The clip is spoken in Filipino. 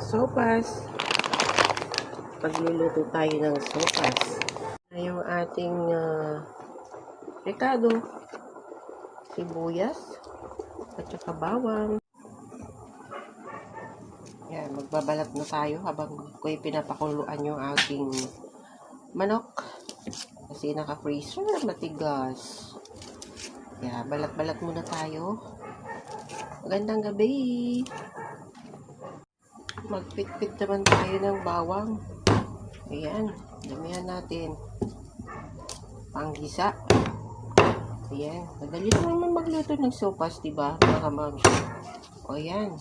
Sopas. Pagluluto tayo ng sopas. Yung ating rekado, sibuyas, at saka bawang. Yan, magbabalat na tayo habang ko'y pinapakuluan yung aking manok. Kasi naka-freezer, matigas. Yan, balat-balat muna tayo. Magandang gabi! Magpit-pit naman tayo ng bawang. Ayan, damihan natin. Panggisa. Ayan, madali lang naman magluto ng sopas, diba? Mga ma'am. O, ayan.